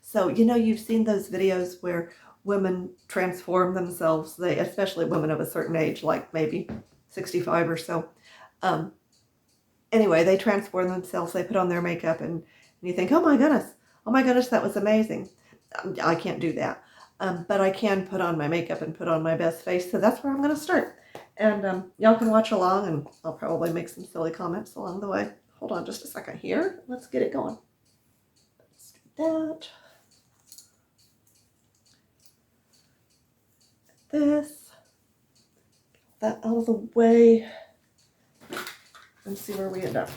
So, you know, you've seen those videos where women transform themselves, especially women of a certain age, like maybe 65 or so. Um, anyway, they transform themselves, they put on their makeup, and you think, oh my goodness, that was amazing. I can't do that. But I can put on my makeup and put on my best face, so that's where I'm going to start. And y'all can watch along, and I'll probably make some silly comments along the way. Hold on just a second here. Let's get it going. Let's do that. This. Get that out of the way. And see where we end up.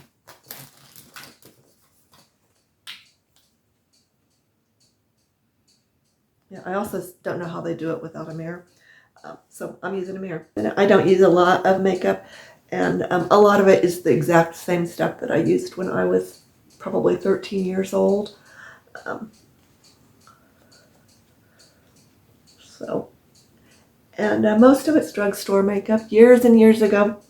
Yeah, I also don't know how they do it without a mirror. So I'm using a mirror. And I don't use a lot of makeup, and a lot of it is the exact same stuff that I used when I was probably 13 years old. And most of it's drugstore makeup. Years and years ago,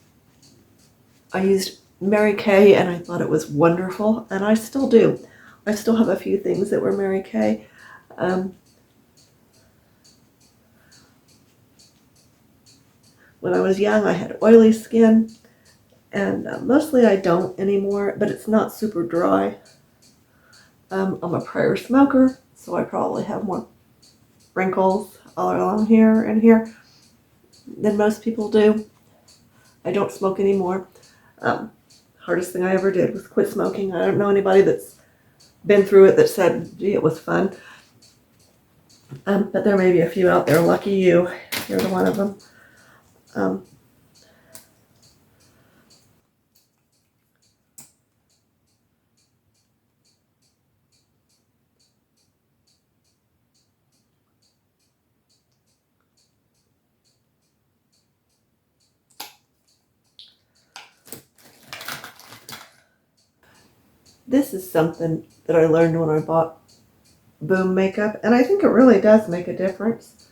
I used Mary Kay, and I thought it was wonderful, and I still do. I still have a few things that were Mary Kay. When I was young, I had oily skin, and mostly I don't anymore, but it's not super dry. I'm a prior smoker, so I probably have more wrinkles all along here and here than most people do. I don't smoke anymore. Hardest thing I ever did was quit smoking. I don't know anybody that's been through it that said, gee, it was fun. But there may be a few out there. Lucky you. You're one of them. This is something that I learned when I bought Boom makeup, and I think it really does make a difference.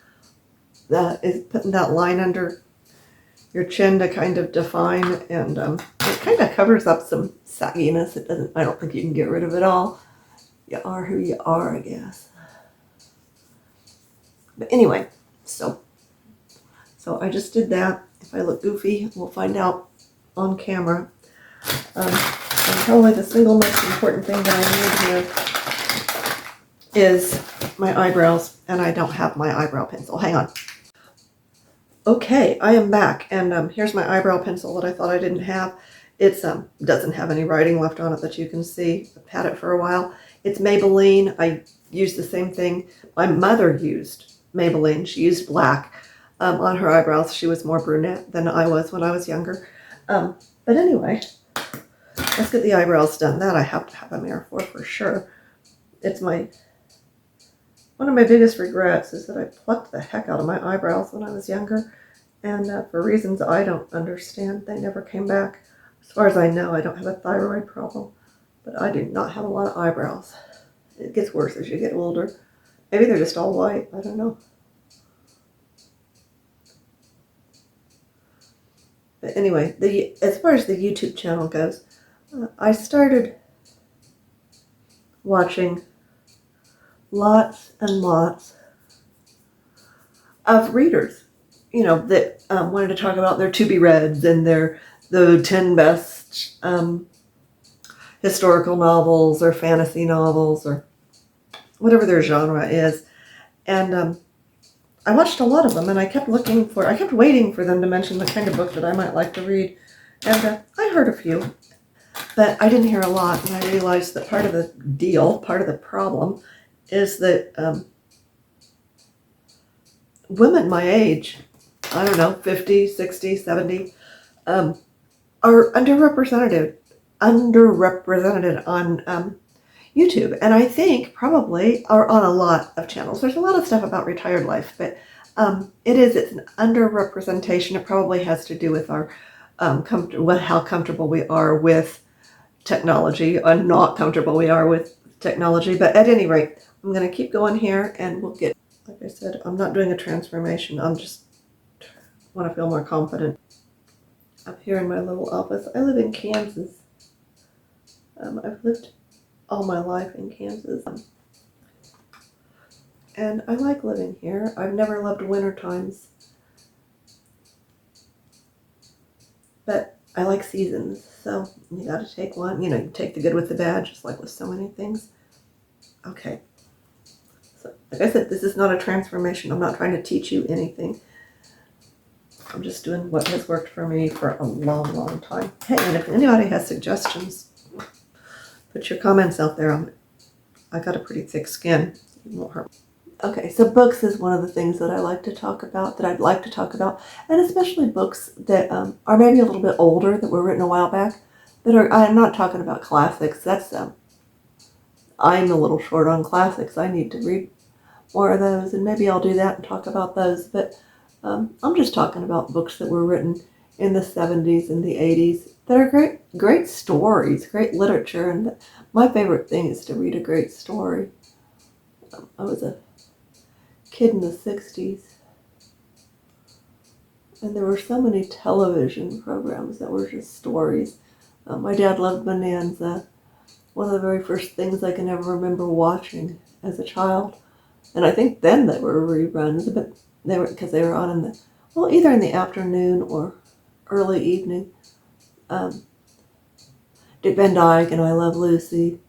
That is putting that line under your chin to kind of define, and it kind of covers up some sagginess. It doesn't. I don't think you can get rid of it all. You are who you are, I guess. But anyway, so I just did that. If I look goofy, we'll find out on camera. And probably the single most important thing that I need here is my eyebrows, and I don't have my eyebrow pencil. Hang on. Okay, I am back, and here's my eyebrow pencil that I thought I didn't have. It doesn't have any writing left on it that you can see. I've had it for a while. It's Maybelline. I use the same thing. My mother used Maybelline. She used black on her eyebrows. She was more brunette than I was when I was younger. But anyway, let's get the eyebrows done. That I have to have a mirror for sure. It's one of my biggest regrets is that I plucked the heck out of my eyebrows when I was younger, and for reasons I don't understand, they never came back. As far as I know, I don't have a thyroid problem, but I do not have a lot of eyebrows. It gets worse as you get older. Maybe they're just all white. I don't know. But anyway, as far as the YouTube channel goes, I started watching lots and lots of readers, you know, that wanted to talk about their to-be reads and the 10 best historical novels or fantasy novels or whatever their genre is. And I watched a lot of them, and I kept waiting for them to mention the kind of book that I might like to read. And I heard a few, but I didn't hear a lot, and I realized that part of the problem is that women my age, I don't know, 50, 60, 70, are underrepresented on YouTube, and I think probably are on a lot of channels. There's a lot of stuff about retired life, but it's an underrepresentation. It probably has to do with our how comfortable we are with technology and not comfortable we are with technology. But at any rate, I'm going to keep going here, and we'll get, like I said, I'm not doing a transformation. I'm just want to feel more confident. Up here in my little office, I live in Kansas. I've lived all my life in Kansas. And I like living here. I've never loved winter times, but I like seasons. So you got to take one. You know, you take the good with the bad, just like with so many things. Okay. So, like I said, this is not a transformation. I'm not trying to teach you anything. I'm just doing what has worked for me for a long, long time. Hey, and if anybody has suggestions, put your comments out there. I got a pretty thick skin. It won't hurt. Okay, so books is one of the things that I like to talk about, that I'd like to talk about, and especially books that are maybe a little bit older, that were written a while back, that are, I'm not talking about classics. That's, I'm a little short on classics. I need to read more of those, and maybe I'll do that and talk about those, but I'm just talking about books that were written in the 70s and the 80s that are great stories, great literature, and my favorite thing is to read a great story. I was a kid in the 60s, and there were so many television programs that were just stories. My dad loved Bonanza, one of the very first things I can ever remember watching as a child. And I think then they were reruns, but because they were on in the, well, either in the afternoon or early evening. Dick Van Dyke and I Love Lucy.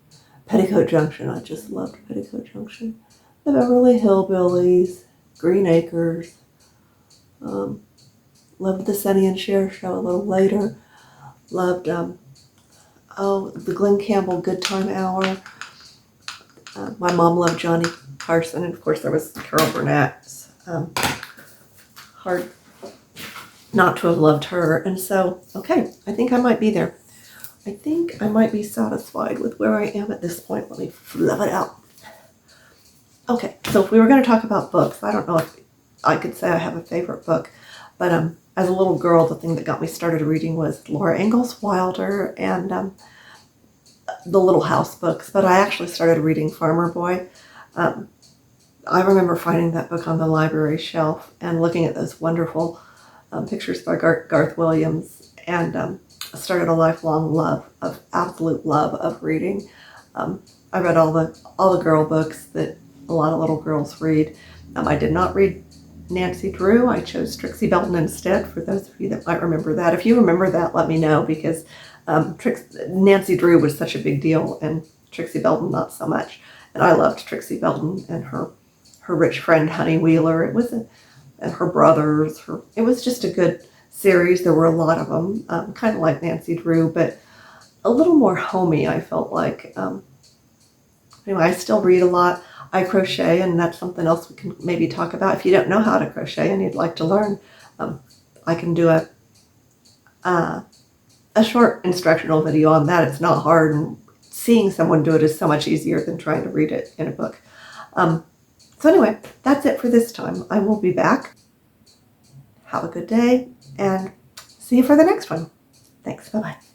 Petticoat Junction, I just loved Petticoat Junction. The Beverly Hillbillies, Green Acres. Loved the Sonny and Cher show a little later. Loved, the Glenn Campbell Good Time Hour. My mom loved Johnny Carson, and of course there was Carol Burnett. Hard not to have loved her. And so, okay, I think I might be there. I think I might be satisfied with where I am at this point. Let me fluff it out. Okay, so if we were going to talk about books, I don't know if I could say I have a favorite book, but as a little girl, the thing that got me started reading was Laura Ingalls Wilder and the Little House books, but I actually started reading Farmer Boy. I remember finding that book on the library shelf and looking at those wonderful pictures by Garth Williams, and started a lifelong absolute love of reading. I read all the girl books that a lot of little girls read. I did not read Nancy Drew. I chose Trixie Belton instead, for those of you that might remember that. If you remember that, let me know, because Nancy Drew was such a big deal and Trixie Belton not so much. And I loved Trixie Belton and her rich friend Honey Wheeler. It was and her brothers. It was just a good series. There were a lot of them, kind of like Nancy Drew, but a little more homey, I felt like. Anyway, I still read a lot. I crochet, and that's something else we can maybe talk about. If you don't know how to crochet and you'd like to learn, I can do a short instructional video on that. It's not hard, and seeing someone do it is so much easier than trying to read it in a book. So anyway, that's it for this time. I will be back. Have a good day, and see you for the next one. Thanks. Bye-bye.